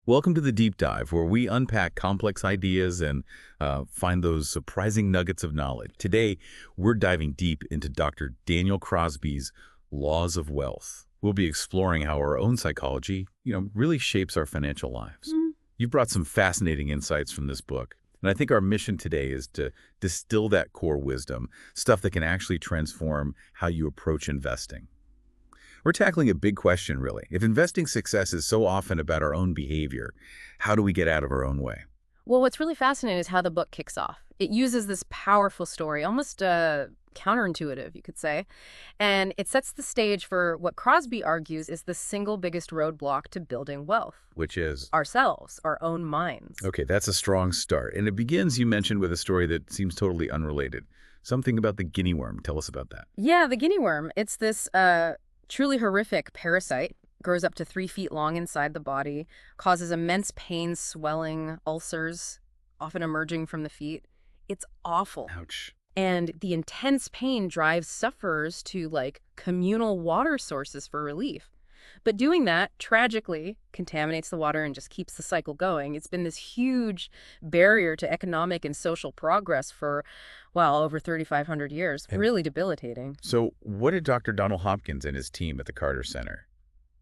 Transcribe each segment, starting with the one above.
Welcome to the Deep Dive, where we unpack complex ideas and find those surprising nuggets of knowledge. Today, we're diving deep into Dr. Daniel Crosby's Laws of Wealth. We'll be exploring how our own psychology, really shapes our financial lives. You've brought some fascinating insights from this book, and I think our mission today is to distill that core wisdom, stuff that can actually transform how you approach investing. We're tackling a big question, really. If investing success is so often about our own behavior, how do we get out of our own way? Well, what's really fascinating is how the book kicks off. It uses this powerful story, almost counterintuitive, you could say, and it sets the stage for what Crosby argues is the single biggest roadblock to building wealth. Which is? Ourselves, our own minds. Okay, that's a strong start. And it begins, you mentioned, with a story that seems totally unrelated. Something about the guinea worm. Tell us about that. Yeah, the guinea worm. It's this truly horrific parasite. Grows up to 3 feet long inside the body, causes immense pain, swelling, ulcers, often emerging from the feet. It's awful. Ouch. And the intense pain drives sufferers to, communal water sources for relief. But doing that, tragically, contaminates the water and just keeps the cycle going. It's been this huge barrier to economic and social progress for, over 3,500 years. Really debilitating. So what did Dr. Donald Hopkins and his team at the Carter Center,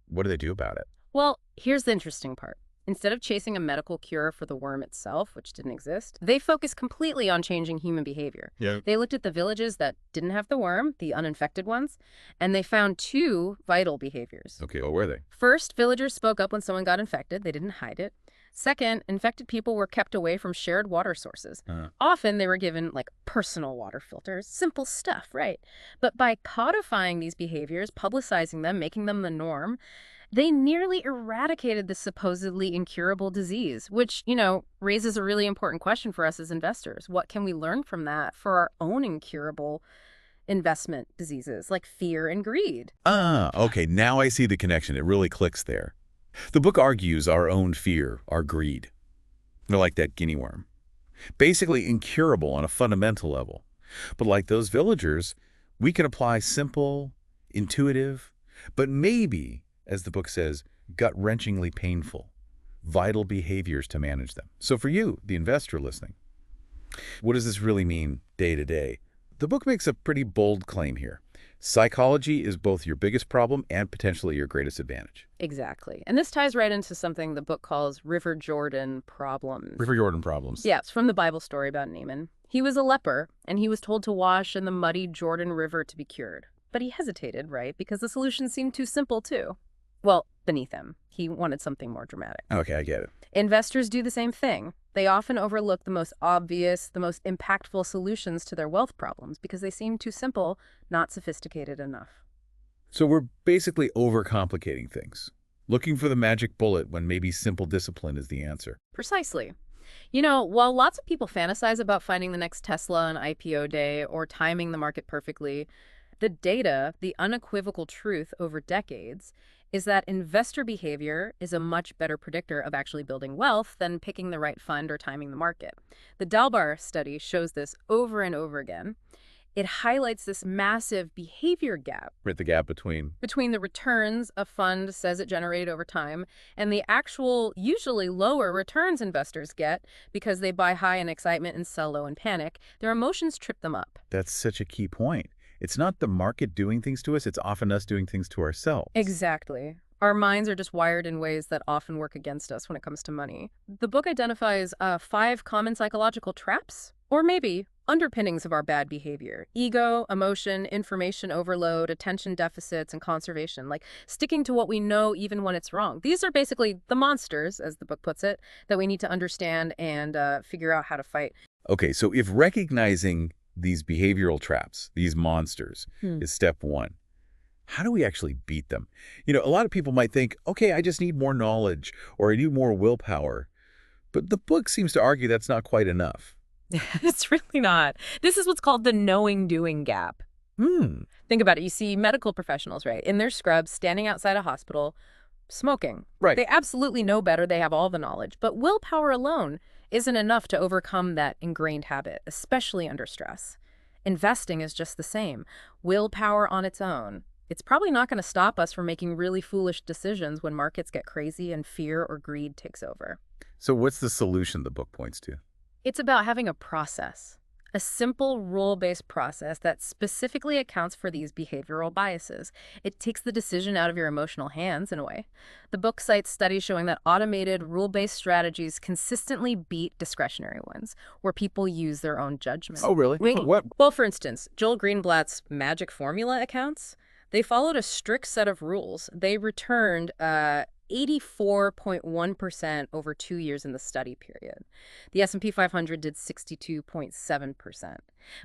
what do they do about it? Well, here's the interesting part. Instead of chasing a medical cure for the worm itself, which didn't exist, they focused completely on changing human behavior. Yeah. They looked at the villages that didn't have the worm, the uninfected ones, and they found 2 vital behaviors. Okay, what were they? First, villagers spoke up when someone got infected. They didn't hide it. Second, infected people were kept away from shared water sources. Often they were given, personal water filters. Simple stuff, right? But by codifying these behaviors, publicizing them, making them the norm, they nearly eradicated the supposedly incurable disease, which, raises a really important question for us as investors. What can we learn from that for our own incurable investment diseases like fear and greed? Okay, now I see the connection. It really clicks there. The book argues our own fear, our greed. They're like that guinea worm. Basically incurable on a fundamental level. But like those villagers, we can apply simple, intuitive, but maybe, as the book says, gut-wrenchingly painful, vital behaviors to manage them. So for you, the investor listening, what does this really mean day to day? The book makes a pretty bold claim here. Psychology is both your biggest problem and potentially your greatest advantage. Exactly. And this ties right into something the book calls River Jordan problems. River Jordan problems. Yeah, it's from the Bible story about Naaman. He was a leper, and he was told to wash in the muddy Jordan River to be cured. But he hesitated, right? Because the solution seemed too simple, too. Well, beneath him. He wanted something more dramatic. Okay, I get it. Investors do the same thing. They often overlook the most obvious, the most impactful solutions to their wealth problems because they seem too simple, not sophisticated enough. So we're basically overcomplicating things, looking for the magic bullet when maybe simple discipline is the answer. Precisely. While lots of people fantasize about finding the next Tesla on IPO day or timing the market perfectly, the data, the unequivocal truth over decades, is that investor behavior is a much better predictor of actually building wealth than picking the right fund or timing the market. The Dalbar study shows this over and over again. It highlights this massive behavior gap. Right, the gap between the returns a fund says it generated over time and the actual, usually lower returns investors get because they buy high in excitement and sell low in panic. Their emotions trip them up. That's such a key point. It's not the market doing things to us, it's often us doing things to ourselves. Exactly. Our minds are just wired in ways that often work against us when it comes to money. The book identifies 5 common psychological traps, or maybe underpinnings of our bad behavior. Ego, emotion, information overload, attention deficits, and conservation, like sticking to what we know even when it's wrong. These are basically the monsters, as the book puts it, that we need to understand and figure out how to fight. Okay, so if recognizing these behavioral traps, these monsters, is step 1. How do we actually beat them? A lot of people might think, okay, I just need more knowledge or I need more willpower. But the book seems to argue that's not quite enough. It's really not. This is what's called the knowing-doing gap. Think about it. You see medical professionals, right, in their scrubs, standing outside a hospital, smoking. Right. They absolutely know better. They have all the knowledge. But willpower alone isn't enough to overcome that ingrained habit, especially under stress. Investing is just the same. Willpower on its own it's probably not going to stop us from making really foolish decisions when markets get crazy and fear or greed takes over. So what's the solution the book points to? It's about having a process, a simple rule-based process that specifically accounts for these behavioral biases. It takes the decision out of your emotional hands in a way. The book cites studies showing that automated rule-based strategies consistently beat discretionary ones, where people use their own judgment. Oh, really? What? Well, for instance, Joel Greenblatt's magic formula accounts, they followed a strict set of rules. They returned 84.1% over 2 years in the study period. The S&P 500 did 62.7%.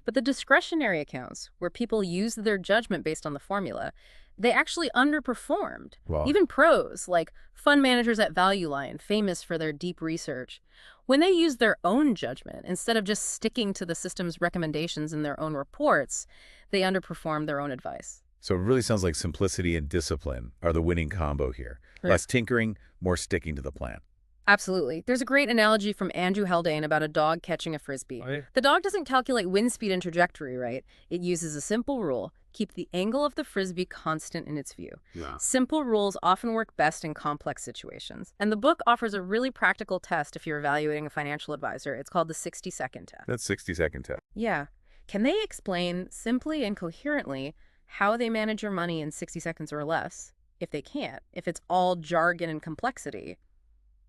But the discretionary accounts, where people used their judgment based on the formula, they actually underperformed. Wow. Even pros, like fund managers at Value Line, famous for their deep research, when they used their own judgment, instead of just sticking to the system's recommendations in their own reports, they underperformed their own advice. So it really sounds like simplicity and discipline are the winning combo here. Right. Less tinkering, more sticking to the plan. Absolutely. There's a great analogy from Andrew Haldane about a dog catching a frisbee. Oh, yeah. The dog doesn't calculate wind speed and trajectory, right? It uses a simple rule: keep the angle of the frisbee constant in its view. Yeah. Simple rules often work best in complex situations. And the book offers a really practical test if you're evaluating a financial advisor. It's called the 60-second test. That's 60-second test. Yeah. Can they explain simply and coherently how they manage your money in 60 seconds or less? If they can't, if it's all jargon and complexity,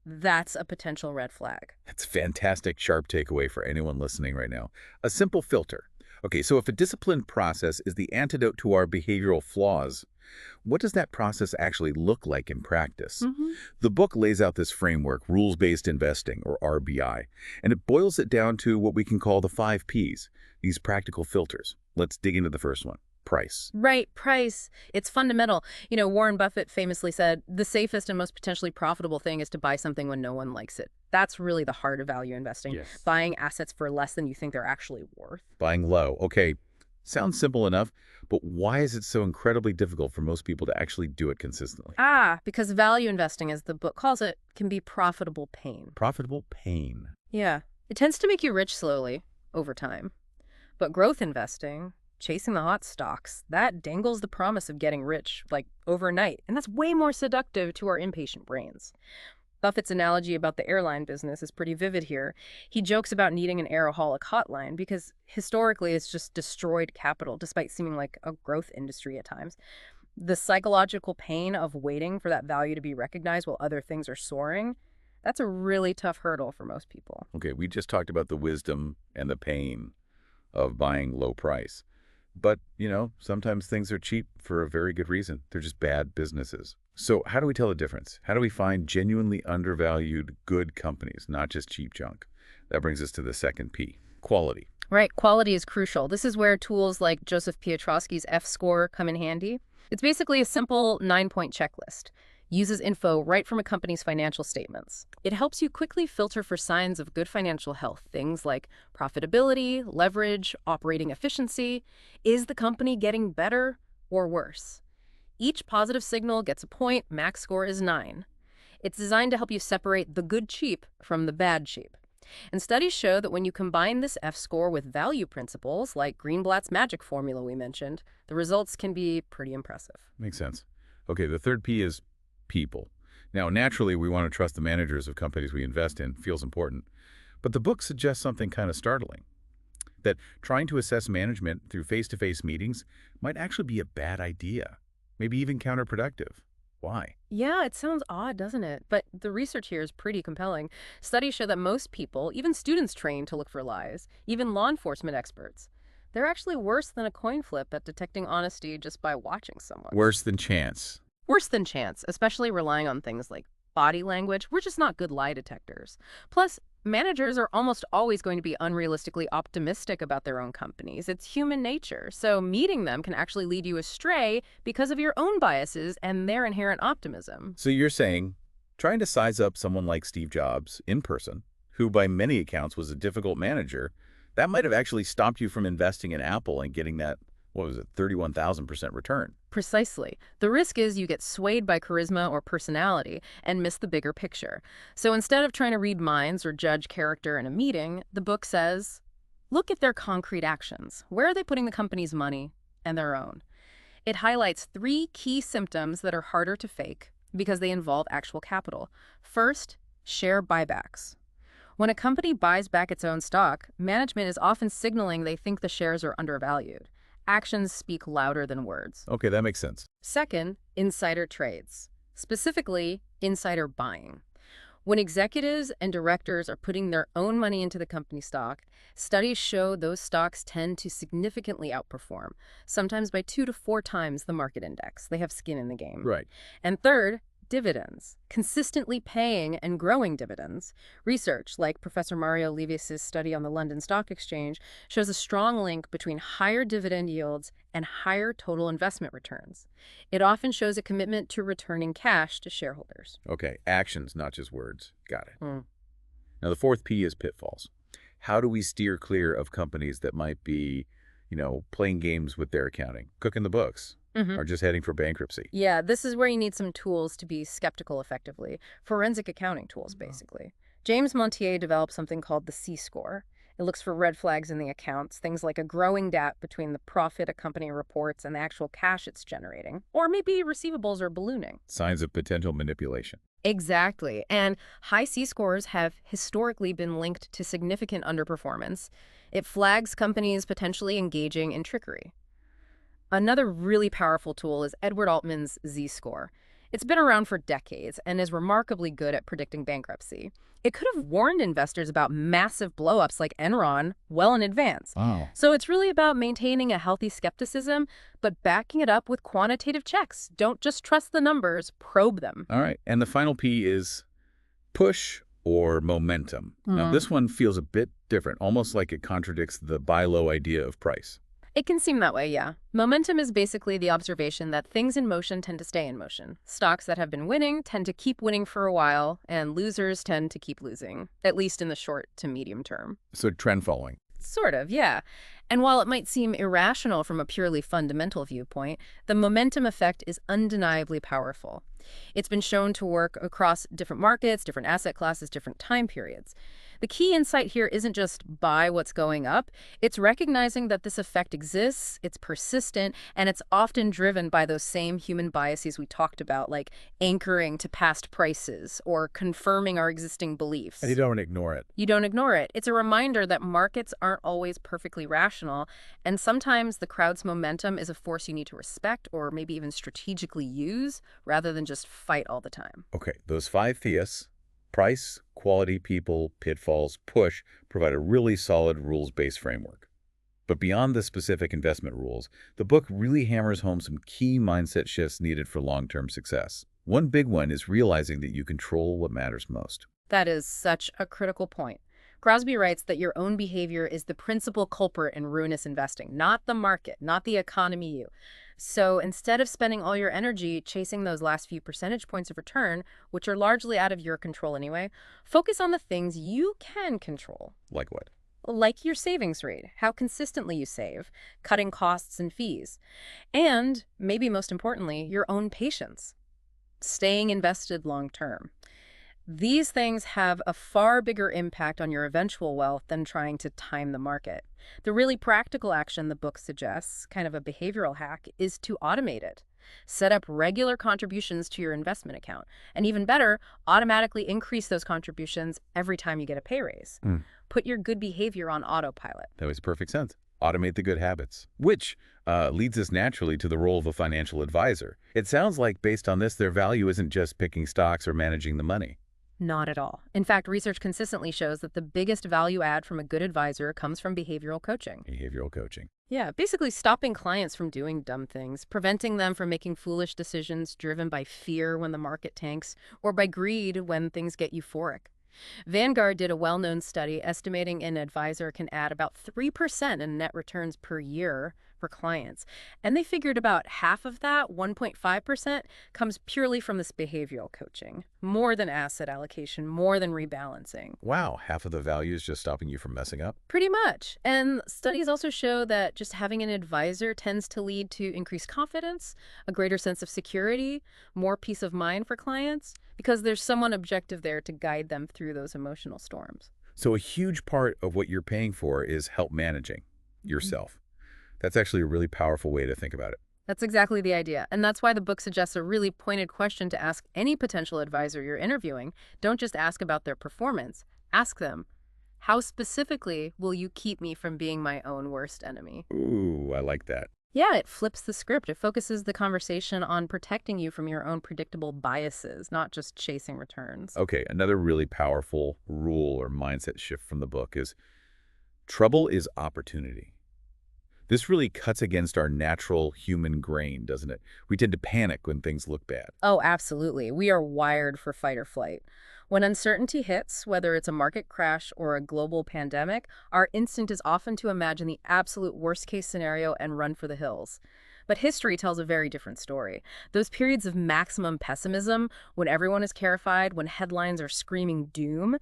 that's a potential red flag. That's a fantastic, sharp takeaway for anyone listening right now. A simple filter. Okay, so if a disciplined process is the antidote to our behavioral flaws, what does that process actually look like in practice? The book lays out this framework, rules-based investing, or RBI, and it boils it down to what we can call the 5 Ps, these practical filters. Let's dig into the first one. Price. Right, price. It's fundamental. You know, Warren Buffett famously said, the safest and most potentially profitable thing is to buy something when no one likes it. That's really the heart of value investing. Yes. Buying assets for less than you think they're actually worth. Buying low. Okay, sounds simple enough, but why is it so incredibly difficult for most people to actually do it consistently? Because value investing, as the book calls it, can be profitable pain. Profitable pain. Yeah. It tends to make you rich slowly, over time. But growth investing, chasing the hot stocks, that dangles the promise of getting rich, like, overnight. And that's way more seductive to our impatient brains. Buffett's analogy about the airline business is pretty vivid here. He jokes about needing an aeroholic hotline because historically it's just destroyed capital, despite seeming like a growth industry at times. The psychological pain of waiting for that value to be recognized while other things are soaring, that's a really tough hurdle for most people. Okay, we just talked about the wisdom and the pain of buying low price. But, you know, sometimes things are cheap for a very good reason. They're just bad businesses. So how do we tell the difference? How do we find genuinely undervalued good companies, not just cheap junk? That brings us to the second P, quality. Right, quality is crucial. This is where tools like Joseph Piotrowski's F-score come in handy. It's basically a simple 9-point checklist. Uses info right from a company's financial statements. It helps you quickly filter for signs of good financial health, things like profitability, leverage, operating efficiency. Is the company getting better or worse? Each positive signal gets a point. Max score is 9. It's designed to help you separate the good cheap from the bad cheap. And studies show that when you combine this F-score with value principles, like Greenblatt's magic formula we mentioned, the results can be pretty impressive. Makes sense. Okay, the third P is people. Now, naturally, we want to trust the managers of companies we invest in. Feels important. But the book suggests something kind of startling, that trying to assess management through face-to-face meetings might actually be a bad idea, maybe even counterproductive. Why? Yeah, it sounds odd, doesn't it? But the research here is pretty compelling. Studies show that most people, even students trained to look for lies, even law enforcement experts, they're actually worse than a coin flip at detecting honesty just by watching someone. Worse than chance. Worse than chance, especially relying on things like body language. We're just not good lie detectors. Plus, managers are almost always going to be unrealistically optimistic about their own companies. It's human nature. So meeting them can actually lead you astray because of your own biases and their inherent optimism. So you're saying trying to size up someone like Steve Jobs in person, who by many accounts was a difficult manager, that might have actually stopped you from investing in Apple and getting that, 31,000% return. Precisely. The risk is you get swayed by charisma or personality and miss the bigger picture. So instead of trying to read minds or judge character in a meeting, the book says, look at their concrete actions. Where are they putting the company's money and their own? It highlights 3 key symptoms that are harder to fake because they involve actual capital. First, share buybacks. When a company buys back its own stock, management is often signaling they think the shares are undervalued. Actions speak louder than words. Okay, that makes sense. Second, insider trades, specifically insider buying. When executives and directors are putting their own money into the company stock, studies show those stocks tend to significantly outperform, sometimes by 2 to 4 times the market index. They have skin in the game. Right. And third, dividends, consistently paying and growing dividends. Research, like Professor Mario Levis's study on the London Stock Exchange, shows a strong link between higher dividend yields and higher total investment returns. It often shows a commitment to returning cash to shareholders. Okay, actions, not just words. Got it. Mm. Now, the fourth P is pitfalls. How do we steer clear of companies that might be, playing games with their accounting, cooking the books, or just heading for bankruptcy? Yeah, this is where you need some tools to be skeptical effectively. Forensic accounting tools, basically. James Montier developed something called the C-score. It looks for red flags in the accounts, things like a growing gap between the profit a company reports and the actual cash it's generating. Or maybe receivables are ballooning. Signs of potential manipulation. Exactly. And high C-scores have historically been linked to significant underperformance. It flags companies potentially engaging in trickery. Another really powerful tool is Edward Altman's Z-score. It's been around for decades and is remarkably good at predicting bankruptcy. It could have warned investors about massive blowups like Enron well in advance. Wow. So it's really about maintaining a healthy skepticism, but backing it up with quantitative checks. Don't just trust the numbers, probe them. All right. And the final P is push or momentum. Now, this one feels a bit different, almost like it contradicts the buy low idea of price. It can seem that way, yeah. Momentum is basically the observation that things in motion tend to stay in motion. Stocks that have been winning tend to keep winning for a while, and losers tend to keep losing, at least in the short to medium term. So trend following. Sort of, yeah. And while it might seem irrational from a purely fundamental viewpoint, the momentum effect is undeniably powerful. It's been shown to work across different markets, different asset classes, different time periods. The key insight here isn't just buy what's going up. It's recognizing that this effect exists, it's persistent, and it's often driven by those same human biases we talked about, like anchoring to past prices or confirming our existing beliefs. And you don't ignore it. You don't ignore it. It's a reminder that markets aren't always perfectly rational, and sometimes the crowd's momentum is a force you need to respect or maybe even strategically use rather than just fight all the time. Okay, those 5 Ps, price, quality, people, pitfalls, push, provide a really solid rules-based framework. But beyond the specific investment rules, the book really hammers home some key mindset shifts needed for long-term success. One big one is realizing that you control what matters most. That is such a critical point. Crosby writes that your own behavior is the principal culprit in ruinous investing, not the market, not the economy. So instead of spending all your energy chasing those last few percentage points of return, which are largely out of your control anyway, focus on the things you can control. Like what? Like your savings rate, how consistently you save, cutting costs and fees, and, maybe most importantly, your own patience, staying invested long term. These things have a far bigger impact on your eventual wealth than trying to time the market. The really practical action the book suggests, kind of a behavioral hack, is to automate it. Set up regular contributions to your investment account, and even better, automatically increase those contributions every time you get a pay raise. Put your good behavior on autopilot. That makes perfect sense. Automate the good habits, which leads us naturally to the role of a financial advisor. It sounds like, based on this, their value isn't just picking stocks or managing the money. Not at all. In fact, research consistently shows that the biggest value add from a good advisor comes from behavioral coaching. Behavioral coaching. Yeah, basically stopping clients from doing dumb things, preventing them from making foolish decisions driven by fear when the market tanks, or by greed when things get euphoric. Vanguard did a well-known study estimating an advisor can add about 3% in net returns per year for clients. And they figured about half of that, 1.5%, comes purely from this behavioral coaching. More than asset allocation, more than rebalancing. Wow, half of the value is just stopping you from messing up? Pretty much. And studies also show that just having an advisor tends to lead to increased confidence, a greater sense of security, more peace of mind for clients, because there's someone objective there to guide them through those emotional storms. So a huge part of what you're paying for is help managing yourself. That's actually a really powerful way to think about it. That's exactly the idea. And that's why the book suggests a really pointed question to ask any potential advisor you're interviewing. Don't just ask about their performance. Ask them, how specifically will you keep me from being my own worst enemy? Ooh, I like that. Yeah, it flips the script. It focuses the conversation on protecting you from your own predictable biases, not just chasing returns. Okay, another really powerful rule or mindset shift from the book is trouble is opportunity. This really cuts against our natural human grain, doesn't it? We tend to panic when things look bad. Oh, absolutely. We are wired for fight or flight. When uncertainty hits, whether it's a market crash or a global pandemic, our instinct is often to imagine the absolute worst-case scenario and run for the hills. But history tells a very different story. Those periods of maximum pessimism, when everyone is terrified, when headlines are screaming doom,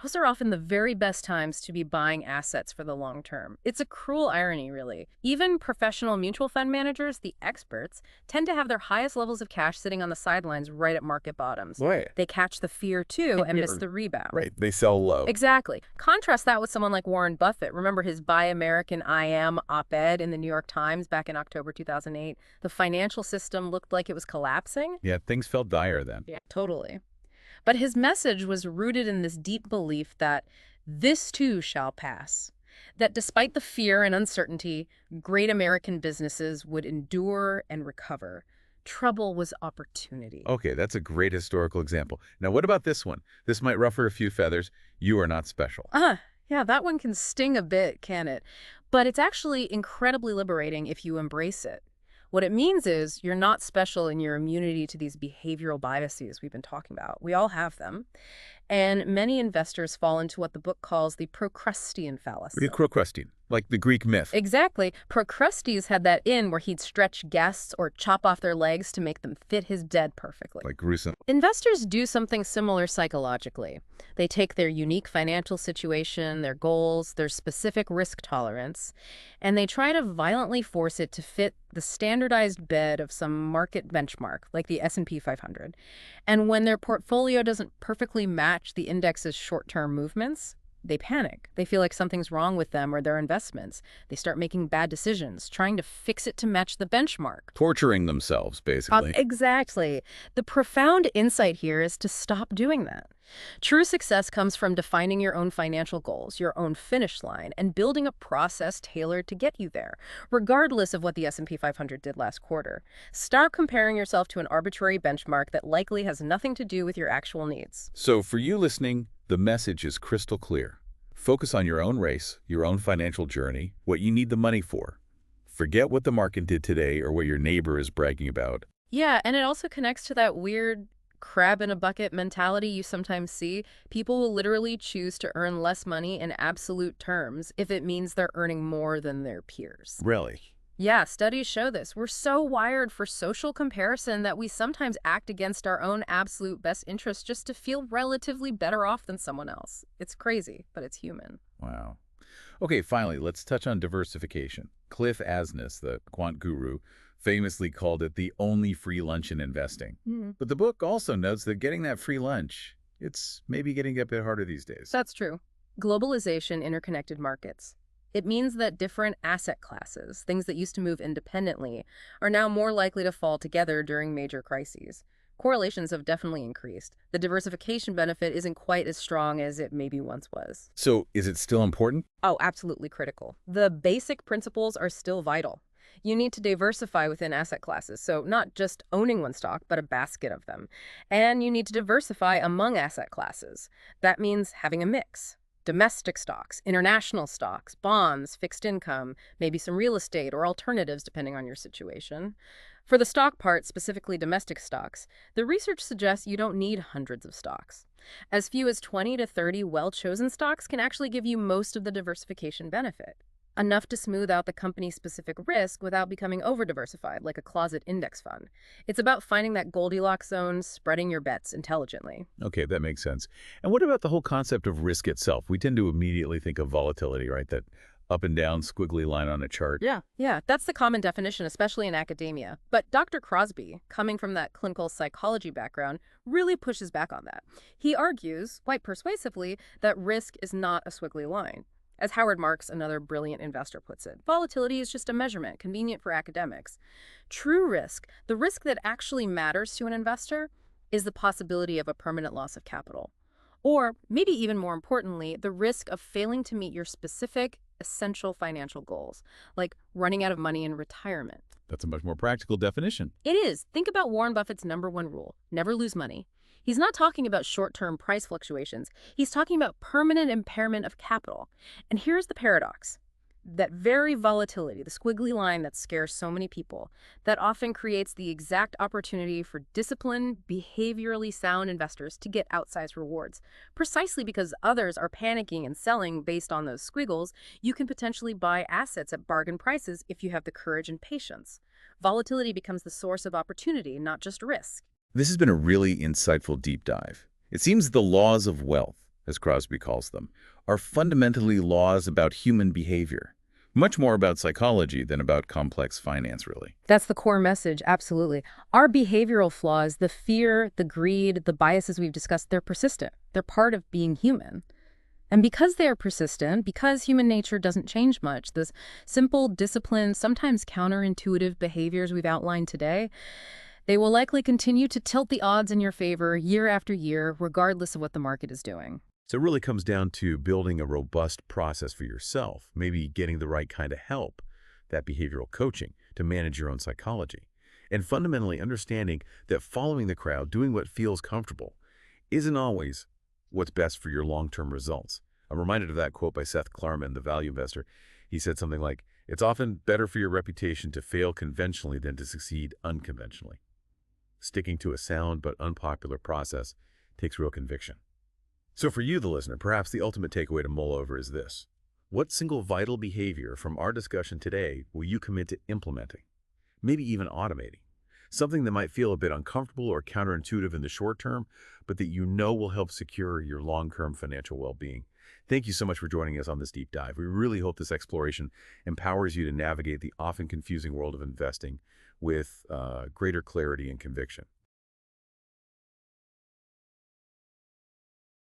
those are often the very best times to be buying assets for the long term. It's a cruel irony, really. Even professional mutual fund managers, the experts, tend to have their highest levels of cash sitting on the sidelines right at market bottoms. Right. They catch the fear, too, and miss the rebound. Right, they sell low. Exactly. Contrast that with someone like Warren Buffett. Remember his Buy American I Am op-ed in the New York Times back in October 2008? The financial system looked like it was collapsing. Yeah, things felt dire then. Yeah, totally. But his message was rooted in this deep belief that this too shall pass. That despite the fear and uncertainty, great American businesses would endure and recover. Trouble was opportunity. Okay, that's a great historical example. Now, what about this one? This might ruffle a few feathers. You are not special. Yeah, that one can sting a bit, can it? But it's actually incredibly liberating if you embrace it. What it means is you're not special in your immunity to these behavioral biases we've been talking about. We all have them. And many investors fall into what the book calls the Procrustean fallacy. Crocrusting, like the Greek myth. Exactly. Procrustes had that in where he'd stretch guests or chop off their legs to make them fit his dead perfectly. Like gruesome. Investors do something similar psychologically. They take their unique financial situation, their goals, their specific risk tolerance, and they try to violently force it to fit the standardized bed of some market benchmark, like the S&P 500. And when their portfolio doesn't perfectly match the index's short-term movements, they panic. They feel like something's wrong with them or their investments. They start making bad decisions, trying to fix it to match the benchmark. Torturing themselves, basically. Exactly. The profound insight here is to stop doing that. True success comes from defining your own financial goals, your own finish line, and building a process tailored to get you there, regardless of what the S&P 500 did last quarter. Start comparing yourself to an arbitrary benchmark that likely has nothing to do with your actual needs. So for you listening, the message is crystal clear. Focus on your own race, your own financial journey, what you need the money for. Forget what the market did today or what your neighbor is bragging about. Yeah, and it also connects to that weird crab in a bucket mentality you sometimes see. People will literally choose to earn less money in absolute terms if it means they're earning more than their peers. Really? Yeah, studies show this. We're so wired for social comparison that we sometimes act against our own absolute best interests just to feel relatively better off than someone else. It's crazy, but it's human. Wow. Okay, finally, let's touch on diversification. Cliff Asness, the quant guru, famously called it the only free lunch in investing. But the book also notes that getting that free lunch, it's maybe getting a bit harder these days. That's true. Globalization, interconnected markets. It means that different asset classes, things that used to move independently, are now more likely to fall together during major crises. Correlations have definitely increased. The diversification benefit isn't quite as strong as it maybe once was. So is it still important? Oh, absolutely critical. The basic principles are still vital. You need to diversify within asset classes, so not just owning one stock, but a basket of them. And you need to diversify among asset classes. That means having a mix. Domestic stocks, international stocks, bonds, fixed income, maybe some real estate or alternatives depending on your situation. For the stock part, specifically domestic stocks, the research suggests you don't need hundreds of stocks. As few as 20 to 30 well-chosen stocks can actually give you most of the diversification benefit. Enough to smooth out the company's specific risk without becoming over-diversified, like a closet index fund. It's about finding that Goldilocks zone, spreading your bets intelligently. Okay, that makes sense. And what about the whole concept of risk itself? We tend to immediately think of volatility, right? That up and down squiggly line on a chart. Yeah, that's the common definition, especially in academia. But Dr. Crosby, coming from that clinical psychology background, really pushes back on that. He argues, quite persuasively, that risk is not a squiggly line. As Howard Marks, another brilliant investor, puts it, volatility is just a measurement, convenient for academics. True risk, the risk that actually matters to an investor, is the possibility of a permanent loss of capital. Or, maybe even more importantly, the risk of failing to meet your specific, essential financial goals, like running out of money in retirement. That's a much more practical definition. It is. Think about Warren Buffett's #1 rule: never lose money. He's not talking about short-term price fluctuations. He's talking about permanent impairment of capital. And here's the paradox. That very volatility, the squiggly line that scares so many people, that often creates the exact opportunity for disciplined, behaviorally sound investors to get outsized rewards. Precisely because others are panicking and selling based on those squiggles, you can potentially buy assets at bargain prices if you have the courage and patience. Volatility becomes the source of opportunity, not just risk. This has been a really insightful deep dive. It seems the laws of wealth, as Crosby calls them, are fundamentally laws about human behavior. Much more about psychology than about complex finance, really. That's the core message, absolutely. Our behavioral flaws, the fear, the greed, the biases we've discussed, they're persistent. They're part of being human. And because they are persistent, because human nature doesn't change much, those simple, disciplined, sometimes counterintuitive behaviors we've outlined today, they will likely continue to tilt the odds in your favor year after year, regardless of what the market is doing. So it really comes down to building a robust process for yourself, maybe getting the right kind of help, that behavioral coaching, to manage your own psychology, and fundamentally understanding that following the crowd, doing what feels comfortable, isn't always what's best for your long-term results. I'm reminded of that quote by Seth Klarman, the value investor. He said something like, "It's often better for your reputation to fail conventionally than to succeed unconventionally." Sticking to a sound but unpopular process takes real conviction. So for you, the listener, perhaps the ultimate takeaway to mull over is this. What single vital behavior from our discussion today will you commit to implementing? Maybe even automating. Something that might feel a bit uncomfortable or counterintuitive in the short term, but that you know will help secure your long-term financial well-being. Thank you so much for joining us on this deep dive. We really hope this exploration empowers you to navigate the often confusing world of investing with greater clarity and conviction.